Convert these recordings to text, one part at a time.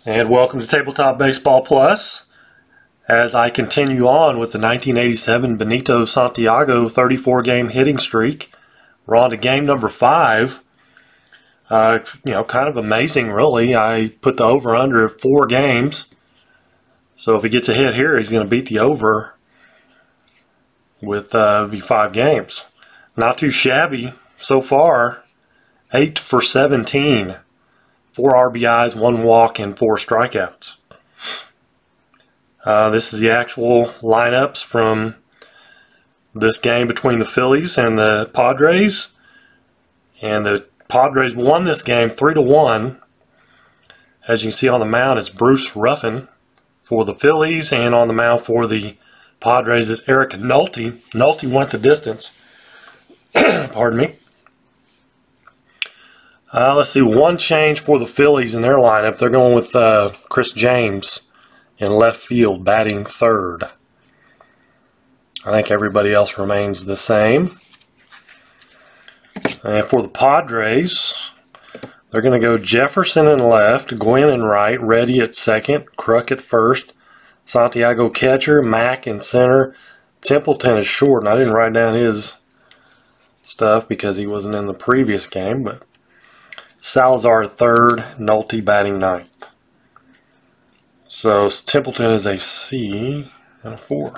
And welcome to Tabletop Baseball Plus as I continue on with the 1987 Benito Santiago 34-game hitting streak. We're on to game number 5. Kind of amazing, really. I put the over-under at 4 games. So if he gets a hit here, he's going to beat the over with the 5 games. Not too shabby so far. 8 for 17. 4 RBIs, 1 walk, and 4 strikeouts. This is the actual lineups from this game between the Phillies and the Padres. And the Padres won this game 3-1. As you can see on the mound is Bruce Ruffin for the Phillies, and on the mound for the Padres is Eric Nolte. Nolte went the distance. Pardon me. Let's see, one change for the Phillies in their lineup. They're going with Chris James in left field, batting third. I think everybody else remains the same. And for the Padres, they're going to go Jefferson in left, Gwynn in right, Reddy at second, Kruk at first, Santiago catcher, Mack in center. Templeton is short, and I didn't write down his stuff because he wasn't in the previous game, but Salazar at third, Nolte batting ninth. So Templeton is a C and a 4.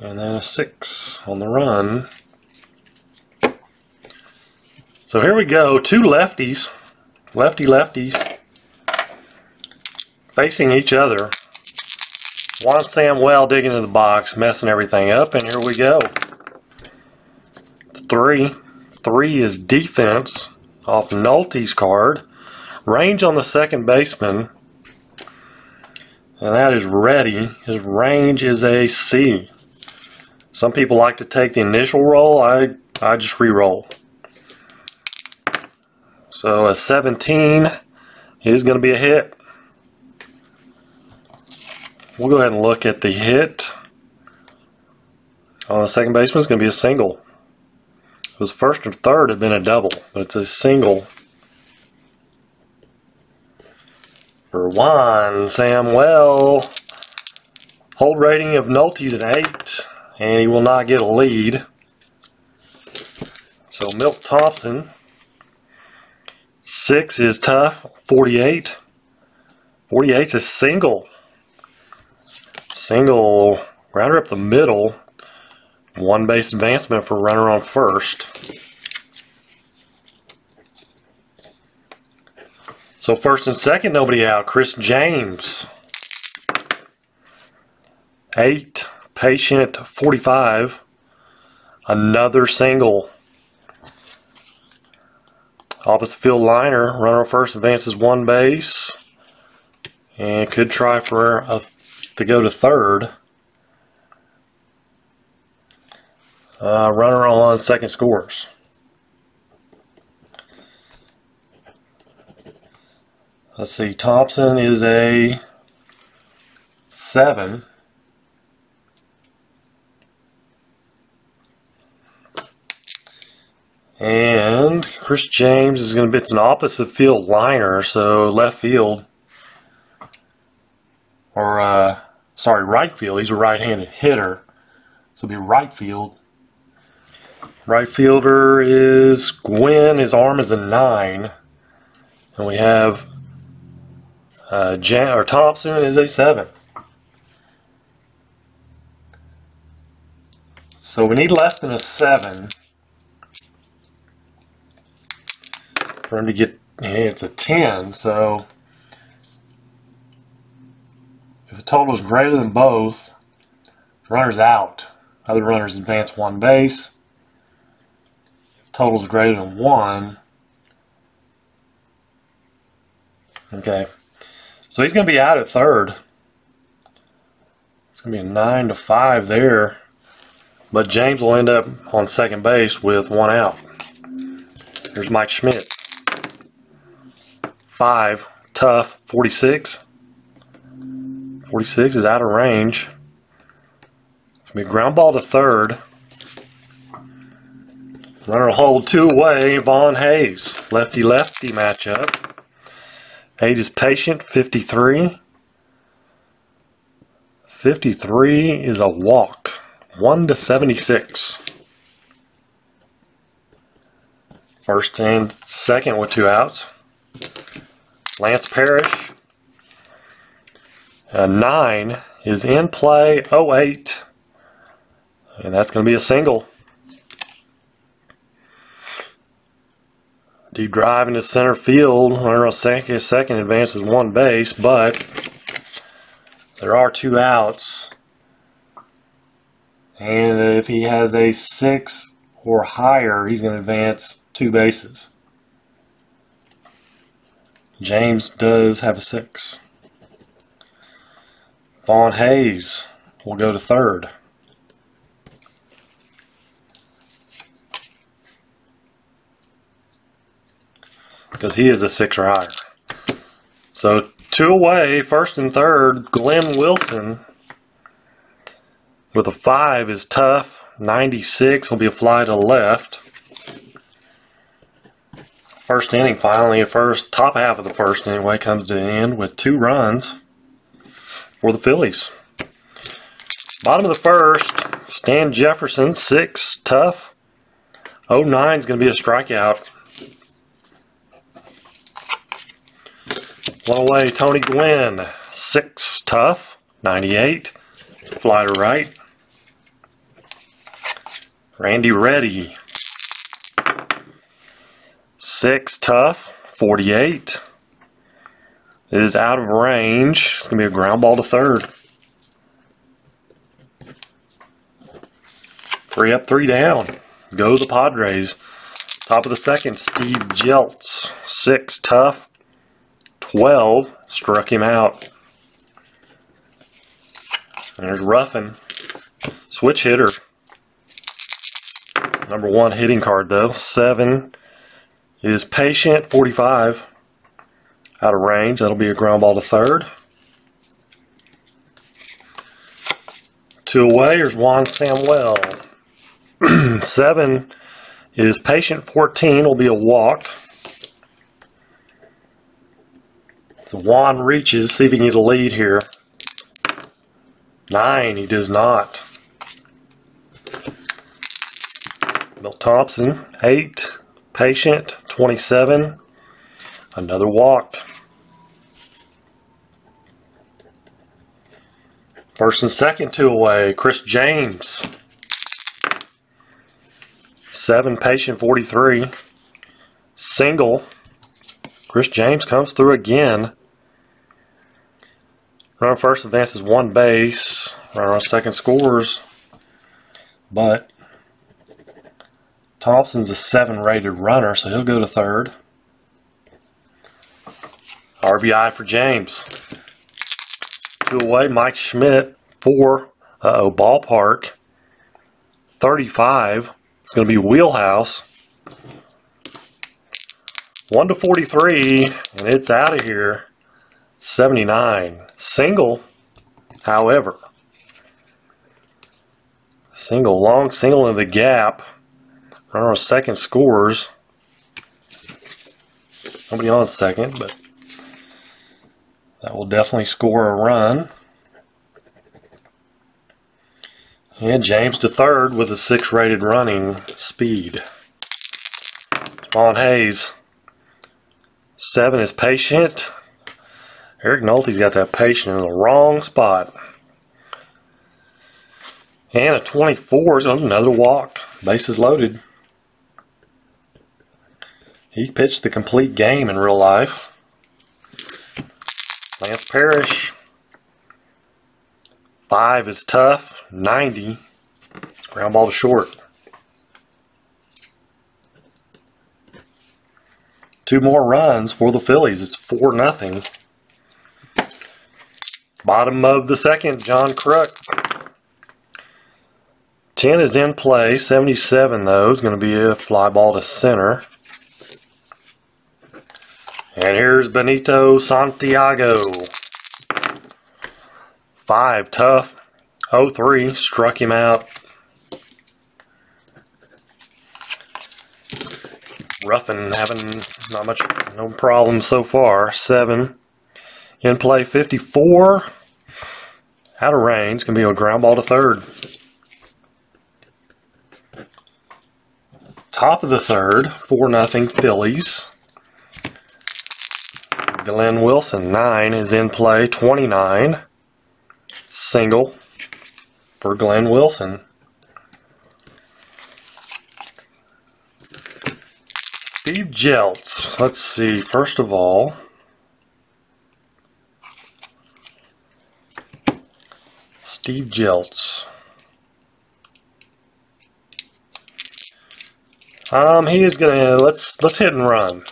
And then a 6 on the run. So here we go. 2 lefties. Lefties. Facing each other. Juan Samuel digging into the box, messing everything up. And here we go. 3. 3 is defense. Off Nolte's card. Range on the second baseman. And that is Reddy. His range is a C. Some people like to take the initial roll. I just re-roll. So a 17 is going to be a hit. We'll go ahead and look at the hit. On the second baseman is going to be a single. It was first and third had been a double, but it's a single for Juan Samuel. Hold rating of Nolte's an 8, and he will not get a lead. So Milt Thompson, 6 is tough, 48. 48's a single. Single, rounder up the middle. 1 base advancement for runner on first. So first and second, nobody out. Chris James. 8. Patient, 45. Another single. Opposite field liner. Runner on first advances 1 base. And could try for to go to third. Runner on second scores. Let's see, Thompson is a 7. And Chris James is going to be, it's an opposite field liner, so left field, or right field. He's a right-handed hitter, so it'll be right field. Right fielder is Gwynn. His arm is a 9. And we have Thompson is a 7. So we need less than a 7 for him to get, it's a 10. So if the total is greater than both, the runner's out. Other runners advance 1 base. Total is greater than 1. Okay. So he's going to be out at third. It's going to be a 9-5 there. But James will end up on second base with 1 out. Here's Mike Schmidt. 5. Tough. 46. 46 is out of range. It's going to be a ground ball to third. Runner will hold 2 away. Vaughn Hayes. Lefty-lefty matchup. 8 is patient, 53. 53 is a walk, 1-76. First and second with 2 outs. Lance Parrish. 9 is in play, 08. And that's going to be a single. Deep drive into center field. Runner on second advances 1 base, but there are 2 outs. And if he has a 6 or higher, he's going to advance 2 bases. James does have a 6. Vaughn Hayes will go to third. Because he is a 6 or higher. So 2 away, first and third. Glenn Wilson with a 5 is tough. 96 will be a fly to the left. First inning finally, top half of the first anyway, comes to an end with 2 runs for the Phillies. Bottom of the first, Stan Jefferson, 6, tough. 09 is going to be a strikeout. 1 away, Tony Gwynn, 6, tough. 98, fly to right. Randy Reddy, 6, tough. 48. It is out of range. It's going to be a ground ball to third. 3 up, 3 down. Go the Padres. Top of the second, Steve Jeltz, 6, tough. 12, struck him out. And there's Ruffin, switch hitter. Number 1 hitting card though. 7 is patient, 45. Out of range, that'll be a ground ball to third. 2 away, there's Juan Samuel. 7 is patient, 14, will be a walk. So Juan reaches, see if he can get a lead here. 9, he does not. Bill Thompson, 8, patient, 27, another walk. First and second, 2 away, Chris James. 7, patient, 43, single. Chris James comes through again. Runner on first advances 1 base. Runner on second scores. But Thompson's a 7 rated runner, so he'll go to third. RBI for James. 2 away, Mike Schmidt. 4. Ballpark. 35. It's going to be wheelhouse. 1-43, and it's out of here. 79. Single, however. Long single in the gap. Runner on second scores. Nobody on second, but that will definitely score a run. And James to third with a 6 rated running speed. Vaughn Hayes. 7 is patient. Eric Nolte's got that patient in the wrong spot. And a 24 is another walk. Bases loaded. He pitched the complete game in real life. Lance Parrish. 5 is tough. 90. Ground ball to short. 2 more runs for the Phillies. It's 4-0. Bottom of the second, John Kruk. 10 is in play. 77, though, is going to be a fly ball to center. And here's Benito Santiago. 5, tough. 03, struck him out. Ruffin Ruffin having no problems so far. 7. In play 54. Out of range. Going to be a ground ball to third. Top of the third. 4-0 Phillies. Glenn Wilson, 9 is in play. 29. Single for Glenn Wilson. Steve Jeltz. Let's see. First of all, Steve Jeltz. He is gonna let's hit and run.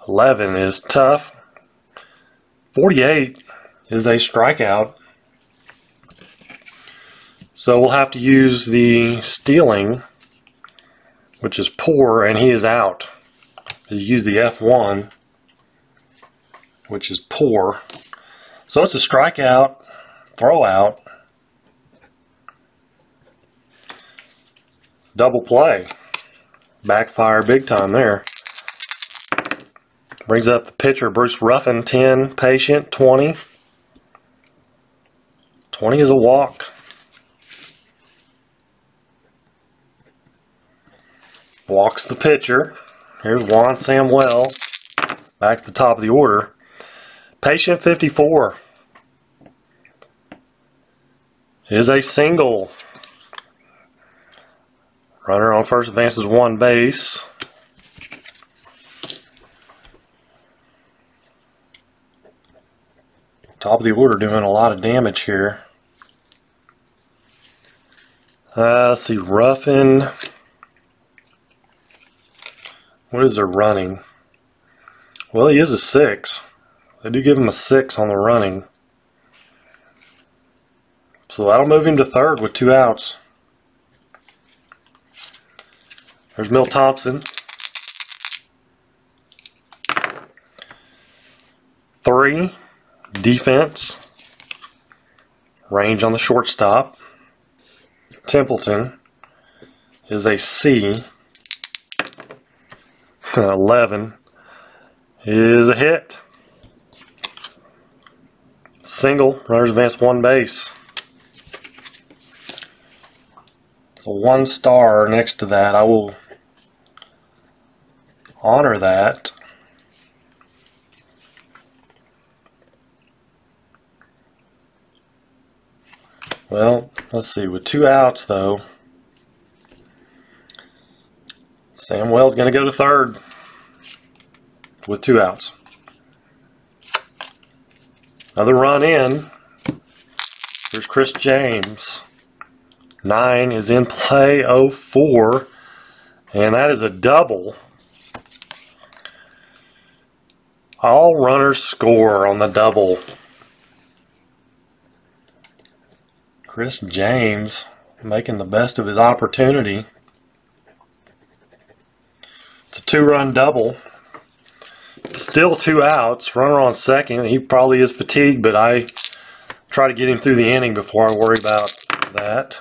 11 is tough. 48 is a strikeout. So we'll have to use the stealing, which is poor, and he is out. You use the F1, which is poor. So it's a strikeout, throw out, double play. Backfire big time there. Brings up the pitcher, Bruce Ruffin, 10, patient, 20. 20 is a walk. Walks the pitcher. Here's Juan Samuel, back at the top of the order. Patient, 54. Is a single. Runner on first advances 1 base. Top of the order doing a lot of damage here. Let's see, Ruffin. What is their running? Well, he is a 6. They do give him a 6 on the running. So that'll move him to third with 2 outs. There's Milt Thompson. 3. Defense. Range on the shortstop. Templeton is a C. 11 is a hit. Single. Runners advance 1 base. So 1 star next to that. I will honor that. Well, let's see. With 2 outs, though, Samuel's going to go to third with 2 outs. Another run in. Here's Chris James. 9 is in play. 0-4. And that is a double. All runners score on the double. Chris James making the best of his opportunity. It's a 2-run double. Still 2 outs. Runner on second. He probably is fatigued, but I try to get him through the inning before I worry about that.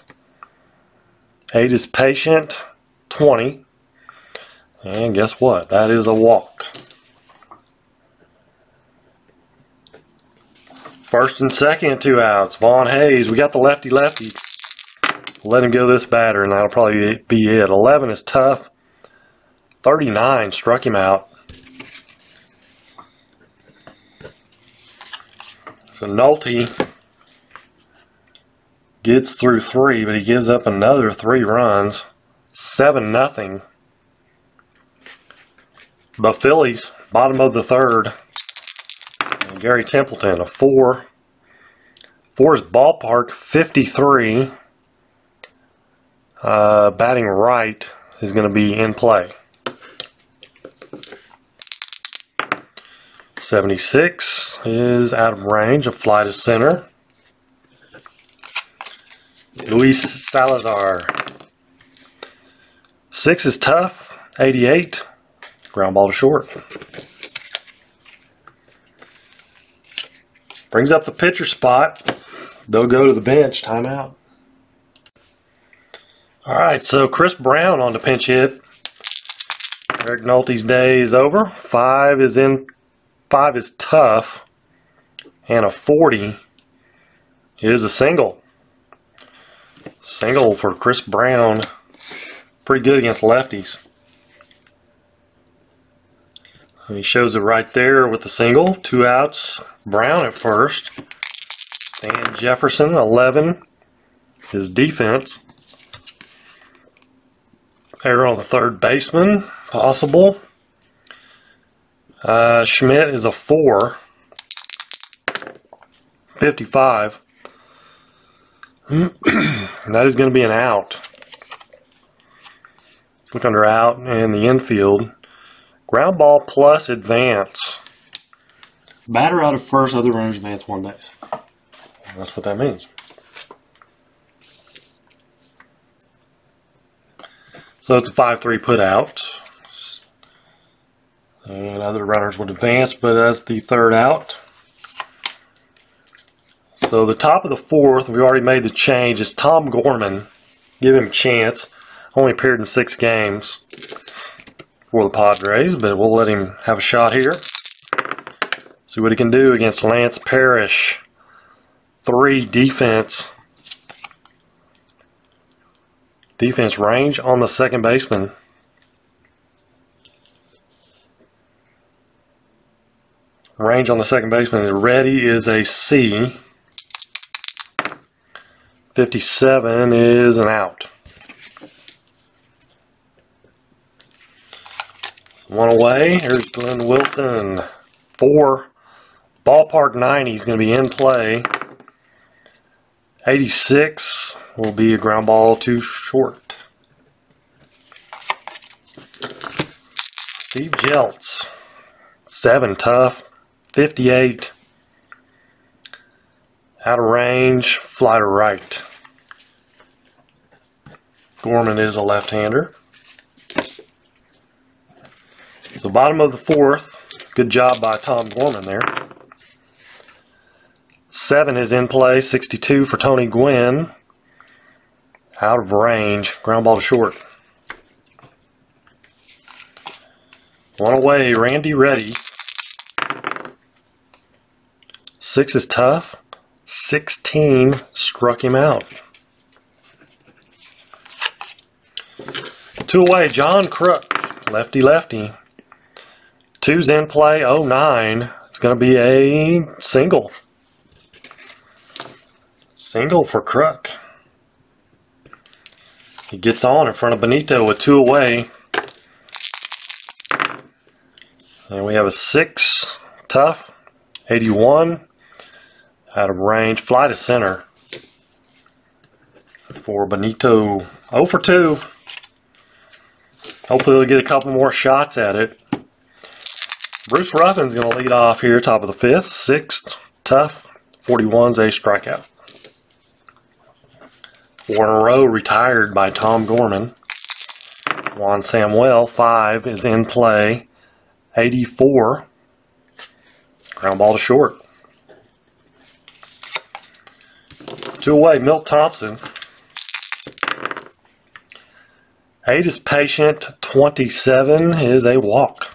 8 is patient. 20. And guess what? That is a walk. First and second, 2 outs. Vaughn Hayes. We got the lefty-lefty. Let him go this batter, and that'll probably be it. 11 is tough. 39 struck him out. So Nolte gets through 3, but he gives up another 3 runs. 7-0. The Phillies, bottom of the third. And Gary Templeton, a 4. 4 is ballpark, 53. Batting right is going to be in play. 76 is out of range, a fly to center. Luis Salazar. 6 is tough, 88. Ground ball to short. Brings up the pitcher spot. They'll go to the bench. Timeout. All right, so Chris Brown on the pinch hit. Eric Nolte's day is over. 5 is in. 5 is tough. And a 40 is a single. Single for Chris Brown. Pretty good against lefties. And he shows it right there with the single. 2 outs. Brown at first. Stan Jefferson, 11. His defense. Error on the third baseman. Possible. Schmidt is a 4. 55. That is going to be an out. Let's look under out in the infield. Ground ball plus advance. Batter out of first, other runners advance 1 base. That's what that means. So it's a 5-3 put out. And other runners would advance, but that's the third out. So the top of the 4th, we already made the change, is Tom Gorman. Give him a chance. Only appeared in 6 games for the Padres, but we'll let him have a shot here. See what he can do against Lance Parrish. 3 defense. Defense range on the second baseman. Range on the second baseman. Ready is a C. 57 is an out. 1 away. Here's Glenn Wilson. 4. Ballpark 90 is going to be in play. 86 will be a ground ball too short. Steve Jeltz. 7 tough. 58. Out of range. Fly to right. Gorman is a left-hander. So bottom of the 4th. Good job by Tom Gorman there. 7 is in play. 62 for Tony Gwynn. Out of range. Ground ball to short. 1 away. Randy Reddy. 6 is tough. 16 struck him out. 2 away. John Crook. Lefty. 2's in play. 09. It's going to be a single. Single for Crook. He gets on in front of Benito with 2 away. And we have a 6. Tough. 81. Out of range. Fly to center. For Benito. 0 for 2. Hopefully he'll get a couple more shots at it. Bruce Ruffin's going to lead off here, top of the 5th. 6th, tough. 41's a strikeout. 4 in a row retired by Tom Gorman. Juan Samuel, 5 is in play. 84. Ground ball to short. 2 away, Milt Thompson. 8 is patient. 27 is a walk.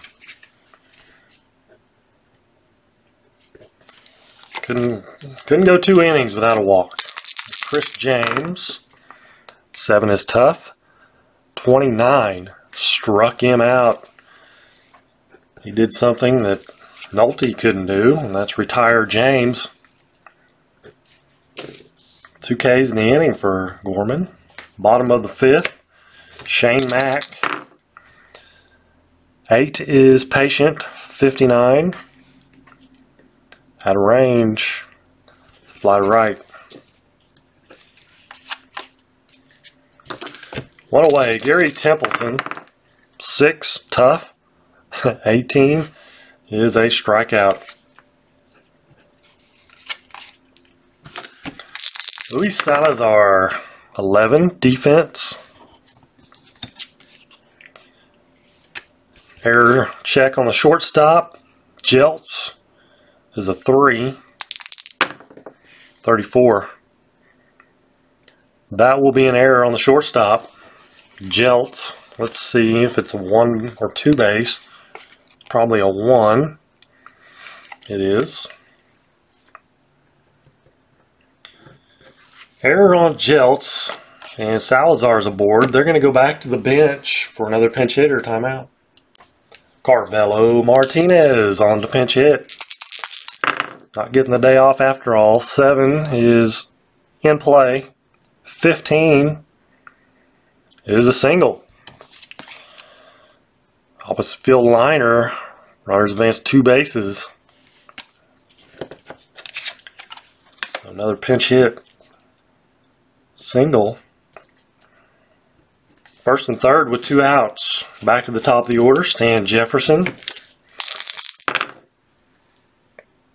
Couldn't go 2 innings without a walk. Chris James. 7 is tough. 29 struck him out. He did something that Nolte couldn't do, and that's retire James. 2 Ks in the inning for Gorman. Bottom of the 5th. Shane Mack. 8 is patient. 59. Out of range. Fly to right. 1 away. Gary Templeton. 6 tough. 18 is a strikeout. Luis Salazar. 11 defense. Error check on the shortstop. Jeltz is a 3. 34. That will be an error on the shortstop. Jelt. Let's see if it's a 1 or 2 base. Probably a 1. It is. Error on Jelts, and Salazar's aboard. They're going to go back to the bench for another pinch hitter timeout. Carmelo Martinez on the pinch hit. Not getting the day off after all. 7 is in play. 15 is a single. Opposite field liner. Runners advance 2 bases. Another pinch hit. Single. First and third with 2 outs. Back to the top of the order. Stan Jefferson.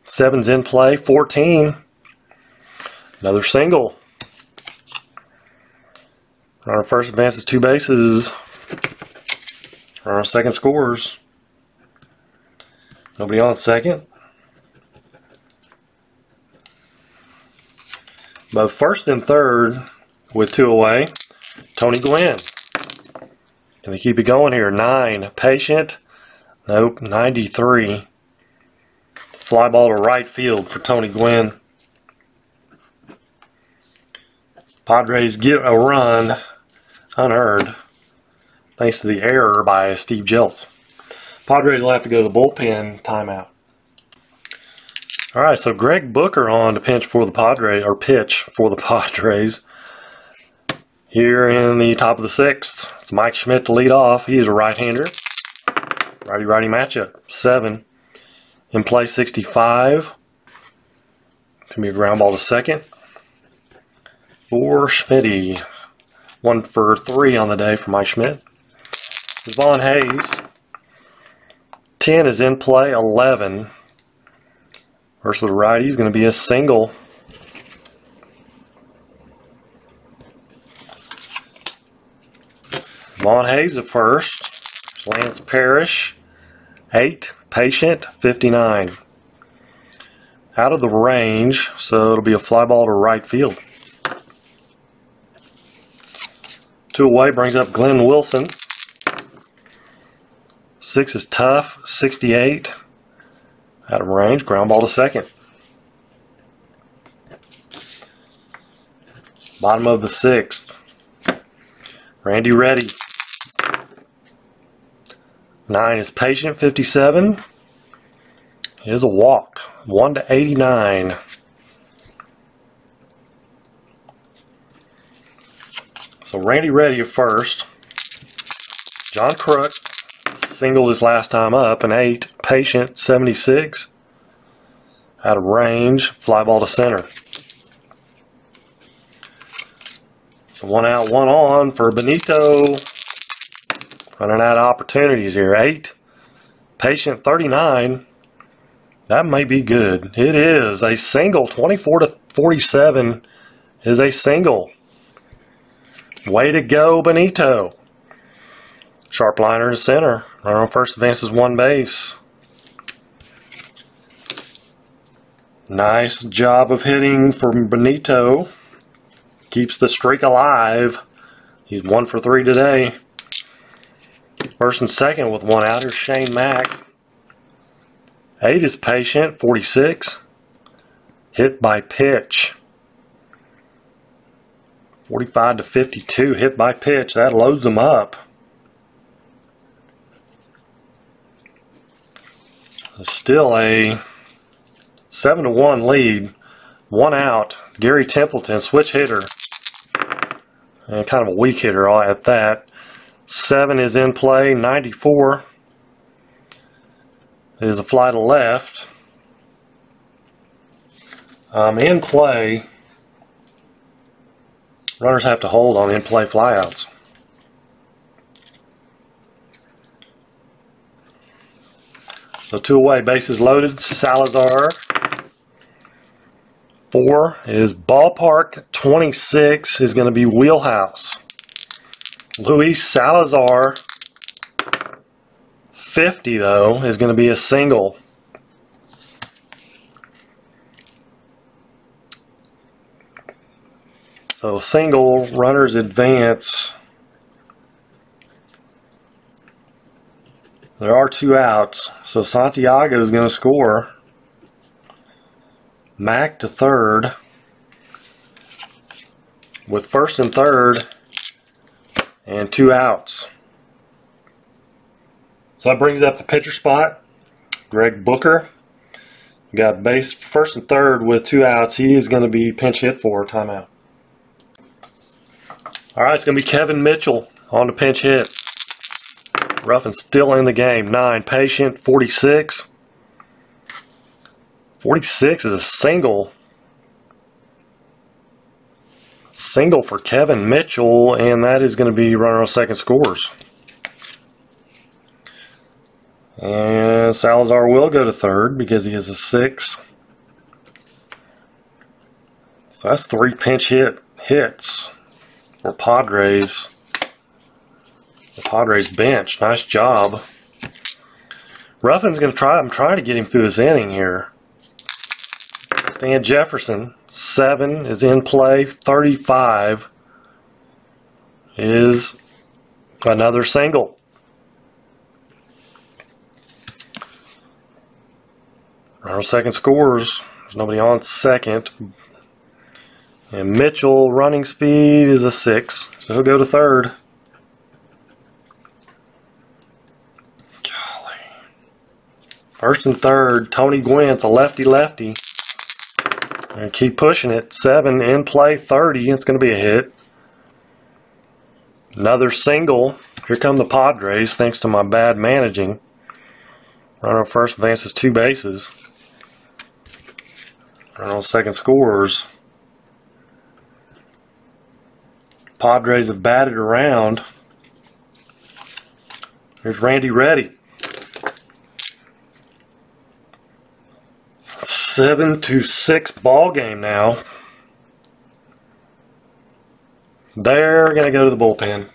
7's in play. 14. Another single. Runner first advances 2 bases. Runner second scores. Nobody on second. Both first and third with 2 away. Tony Gwynn. Can they keep it going here? 9. Patient. Nope. 93. Fly ball to right field for Tony Gwynn. Padres get a run unearned thanks to the error by Steve Jelt. Padres will have to go to the bullpen timeout. All right, so Greg Booker on to pitch for the Padres. Here in the top of the 6th, it's Mike Schmidt to lead off. He is a right-hander. Righty-righty matchup. 7 in play. 65. To be a ground ball to second for Schmitty. 1 for 3 on the day for Mike Schmidt. Vaughn Hayes. 10 is in play. 11. Versus the righty is going to be a single. Vaughn Hayes at first. Lance Parrish. 8. Patient. 59. Out of the range, so it'll be a fly ball to right field. 2 away brings up Glenn Wilson. 6 is tough. 68. Out of range, ground ball to second. Bottom of the 6th. Randy Reddy. 9 is Patient. 57. It is a walk. 1 to 89. So Randy Reddy at first. John Crook singled his last time up, an 8. Patient. 76. Out of range, fly ball to center. So 1 out, 1 on for Benito. Running out of opportunities here. 8. Patient. 39. That may be good. It is a single. 24 to 47 is a single. Way to go, Benito. Sharp liner to center. Runner on first advances 1 base. Nice job of hitting from Benito. Keeps the streak alive. He's 1 for 3 today. First and second with 1 out. Here's Shane Mack. 8 is Patient. 46. Hit by pitch. 45 to 52. Hit by pitch. That loads them up. Still a 7-1 lead. 1 out. Gary Templeton, switch hitter. And kind of a weak hitter at that. 7 is in play. 94. It is a fly to left. In play. Runners have to hold on in-play flyouts. So 2 away, bases loaded. Salazar. 4 is ballpark. 26 is going to be wheelhouse. Luis Salazar. 50 though is going to be a single. So single, runners advance There are 2 outs, so Santiago is going to score. Mac to third with first and third and 2 outs. So that brings up the pitcher spot. Greg Booker got base first and third with 2 outs. He is going to be pinch hit for a timeout. All right, it's going to be Kevin Mitchell on the pinch hit. Ruffin's still in the game. 9 patient, 46. 46 is a single. Single for Kevin Mitchell, and that is going to be runner on second scores. And Salazar will go to third because he has a 6. So that's 3 pinch hits for Padres. The Padres bench. Nice job. Ruffin's going to try. I'm trying to get him through his inning here. Stan Jefferson, 7 is in play. 35 is another single. Our second scores. There's nobody on second. And Mitchell, running speed is a 6, so he'll go to third. Golly. First and third, Tony Gwynn's a lefty-lefty. And keep pushing it. 7 in play, 30. It's going to be a hit. Another single. Here come the Padres, thanks to my bad managing. Runner on first advances 2 bases. Runner on second scores. Padres have batted around. Here's Randy Reddy. 7-6 ball game now. They're going to go to the bullpen.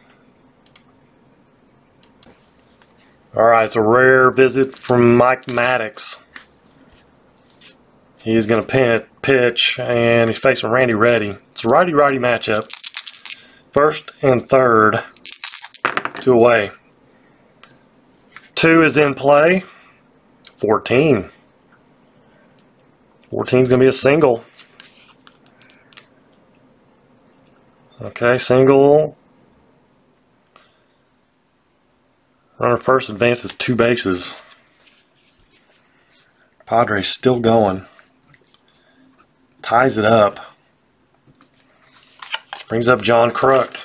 All right, it's a rare visit from Mike Maddox. He's going to pitch, and he's facing Randy Reddy. It's a righty-righty matchup. First and third, 2 away. 2 is in play. 14. 14 is going to be a single. Okay, single. Runner first advances 2 bases. Padres still going. Ties it up. Brings up John Kruk.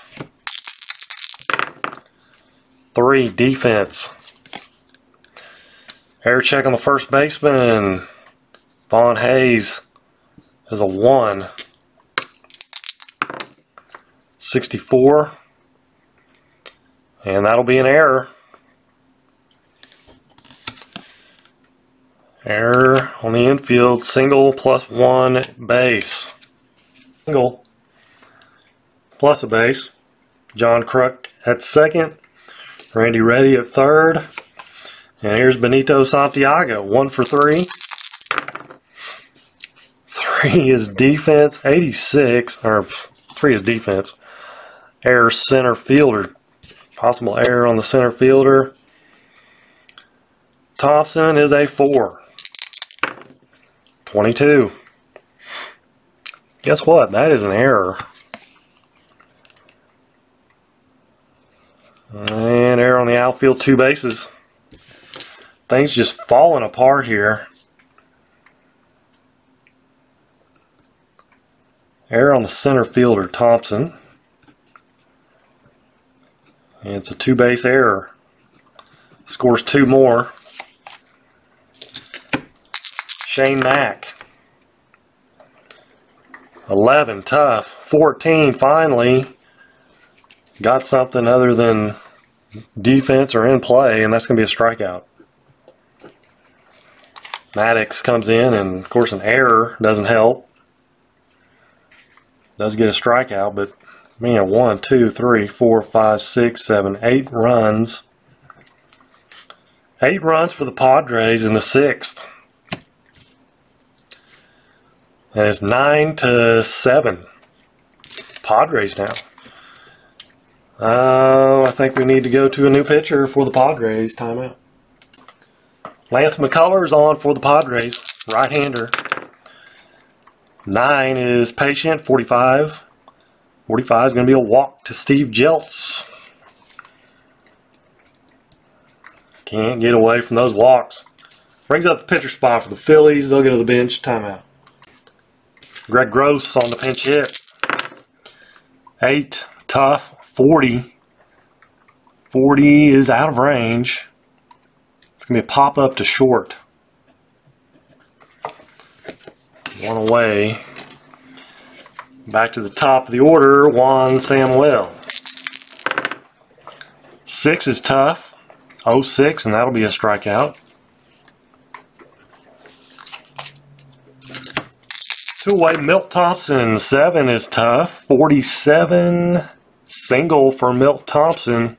3, defense. Air check on the first baseman. Vaughn Hayes is a 1. 64. And that'll be an error. Error on the infield. Single plus 1 base. Single plus a base. John Kruk at second. Randy Reddy at third. And here's Benito Santiago. 1 for 3. 3 is defense. 86. Or 3 is defense. Error center fielder. Possible error on the center fielder. Thompson is a 4. 22. Guess what? That is an error. And error on the outfield, 2 bases. Things just falling apart here. Error on the center fielder, Thompson. And it's a 2-base error. Scores 2 more. Shane Mack. 11, tough. 14, finally. Got something other than defense or in play, and that's going to be a strikeout. Maddox comes in, and of course an error doesn't help. Does get a strikeout, but man, 1, 2, 3, 4, 5, 6, 7, 8 runs. 8 runs for the Padres in the 6th. And it's 9-7. Padres now. I think we need to go to a new pitcher for the Padres. Timeout. Lance McCullers on for the Padres, right-hander. 9 is patient, 45. 45 is going to be a walk to Steve Jeltz. Can't get away from those walks. Brings up the pitcher spot for the Phillies. They'll go to the bench. Timeout. Greg Gross on the pinch hit. 8, tough. 40. 40 is out of range. It's going to be a pop-up to short. 1 away. Back to the top of the order, Juan Samuel. 6 is tough. 0-6, and that'll be a strikeout. 2 away, Milt Thompson. 7 is tough. 47, single for Milt Thompson.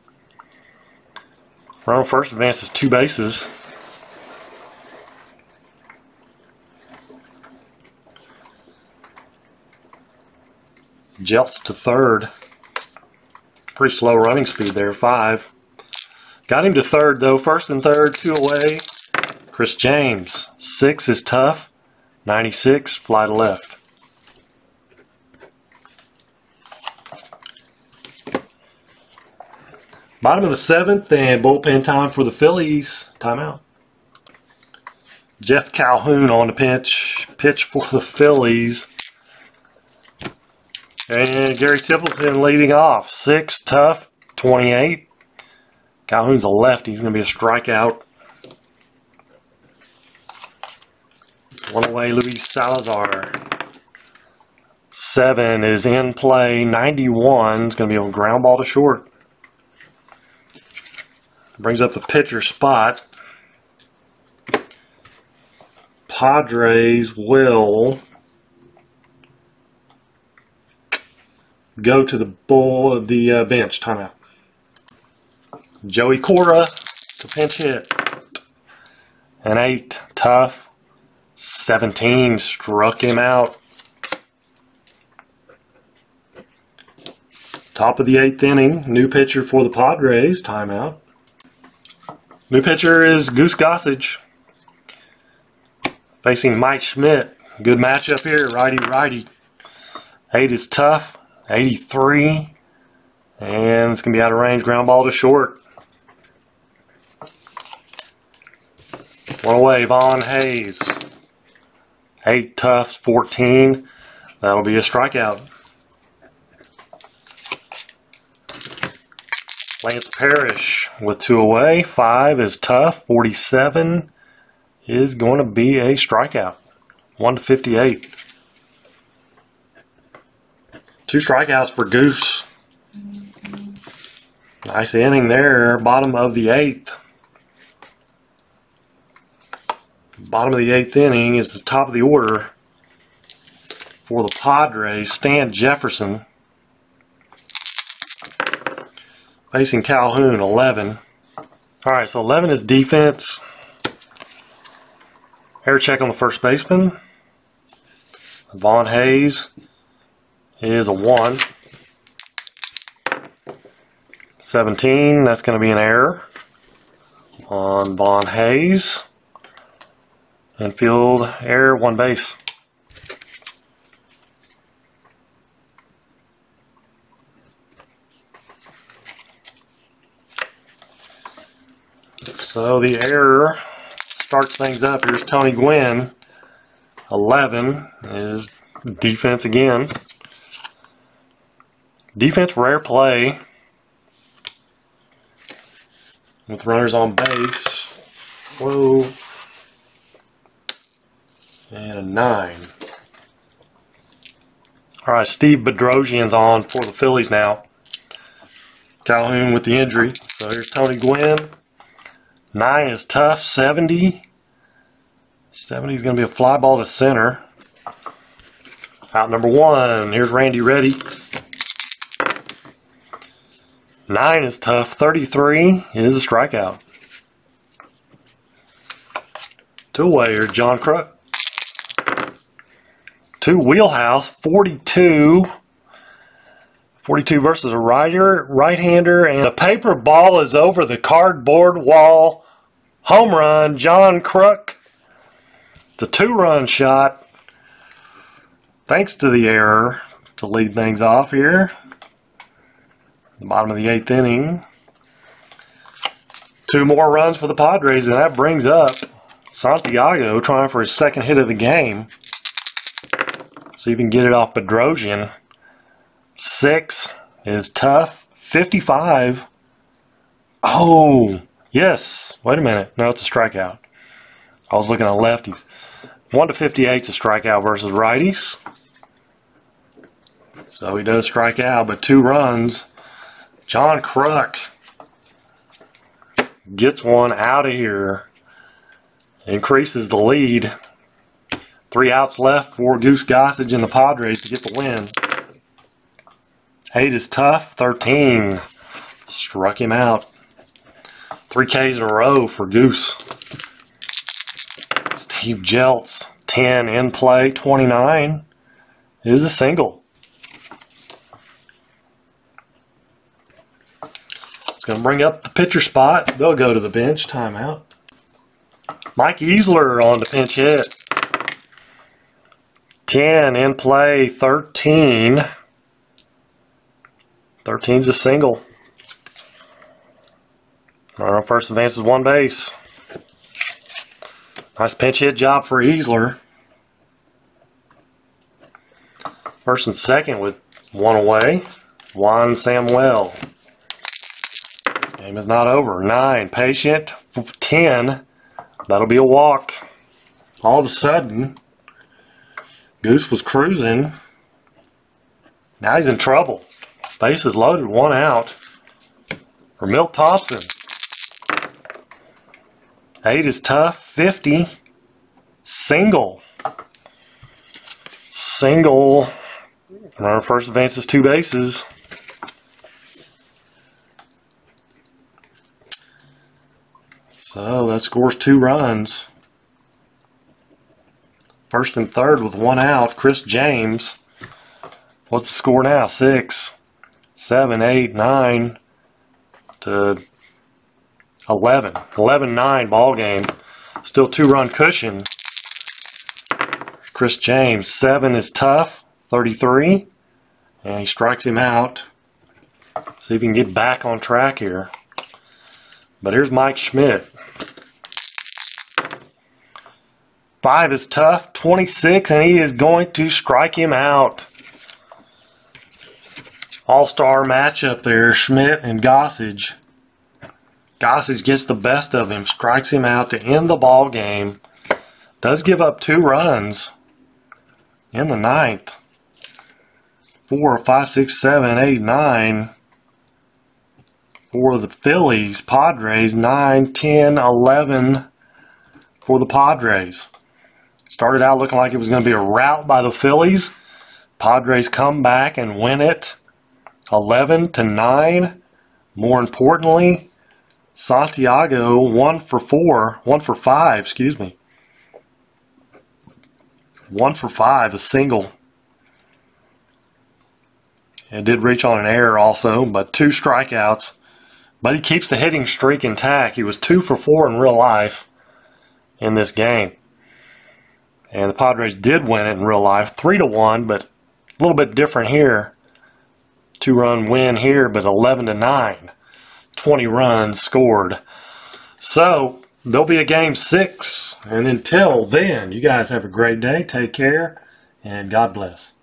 Runner first advances 2 bases. Jeltz to third. Pretty slow running speed there, 5. Got him to third though. First and third, 2 away. Chris James. 6 is tough. 96, fly to left. Bottom of the 7th and bullpen time for the Phillies. Timeout. Jeff Calhoun on the pitch for the Phillies. And Gary Templeton leading off. 6, tough, 28. Calhoun's a lefty. He's going to be a strikeout. 1 away, Luis Salazar. 7 is in play. 91 is going to be a ground ball to short. Brings up the pitcher spot. Padres will go to the bench. Timeout. Joey Cora to pinch hit. An 8, tough. 17 struck him out. Top of the 8th inning. New pitcher for the Padres. Timeout. New pitcher is Goose Gossage. Facing Mike Schmidt. Good matchup here. Righty-righty. 8 is tough. 83. And it's going to be out of range. Ground ball to short. 1 away. Vaughn Hayes. 8 tough. 14. That'll be a strikeout. Lance Parrish with 2 away. 5 is tough. 47 is going to be a strikeout. 1-58. 2 strikeouts for Goose. Nice inning there. Bottom of the 8th. Bottom of the 8th inning is the top of the order for the Padres. Stan Jefferson facing Calhoun, 11. Alright, so 11 is defense. Air check on the first baseman. Vaughn Hayes is a 1. 17, that's going to be an error on Vaughn Hayes. Infield error, 1 base. So the error starts things up. Here's Tony Gwynn. 11 is defense again. Defense, rare play with runners on base. Whoa. And a 9. All right, Steve Bedrosian's on for the Phillies now. Calhoun with the injury. So here's Tony Gwynn. 9 is tough. 70. 70 is going to be a fly ball to center. Out number 1. Here's Randy Reddy. 9 is tough. 33 is a strikeout. 2 away. Here's John Kruk. 2 wheelhouse. 42. 42 versus a right-hander, and the paper ball is over the cardboard wall. Home run, John Kruk. The 2-run shot. Thanks to the error to lead things off here. The bottom of the 8th inning. 2 more runs for the Padres, and that brings up Santiago trying for his 2nd hit of the game. See if he can get it off Bedrosian. 6 is tough. 55. Oh, yes. Wait a minute. No, it's a strikeout. I was looking at lefties. 1-58 is a strikeout versus righties. So he does strike out, but 2 runs. John Kruk gets one out of here. Increases the lead. 3 outs left for Goose Gossage and the Padres to get the win. 8 is tough. 13. Struck him out. 3 Ks in a row for Goose. Steve Jeltz, 10 in play. 29 is a single. It's going to bring up the pitcher spot. They'll go to the bench. Timeout. Mike Easler on the pinch hit. 10 in play. 13. 13's a single. Runner on first advances 1 base. Nice pinch hit job for Easler. First and second with 1 away. Juan Samuel. Game is not over. 9. Patient. 10. That'll be a walk. All of a sudden, Goose was cruising. Now he's in trouble. Bases loaded. 1 out for Milt Thompson. 8 is tough. 50. Single. Single. Runner first advances 2 bases. So that scores 2 runs. First and third with 1 out. Chris James. What's the score now? 6, 7, 8, 9 to 11. 11-9 ball game. Still 2-run cushion. Chris James. 7 is tough. 33. And he strikes him out. See if he can get back on track here. But here's Mike Schmidt. 5 is tough. 26. And he is going to strike him out. All-star matchup there. Schmidt and Gossage. Gossage gets the best of him. Strikes him out to end the ball game. Does give up 2 runs in the 9th. 4, 5, 6, 7, 8, 9 for the Phillies. Padres 9, 10, 11 for the Padres. Started out looking like it was going to be a rout by the Phillies. Padres come back and win it 11-9. More importantly, Santiago 1 for 5, excuse me. 1 for 5, a single. It did reach on an error also, but 2 strikeouts. But he keeps the hitting streak intact. He was 2 for 4 in real life in this game. And the Padres did win it in real life, 3-1, but a little bit different here. 2-run win here, but 11-9. 20 runs scored. So, there'll be a game 6. And until then, you guys have a great day. Take care, and God bless.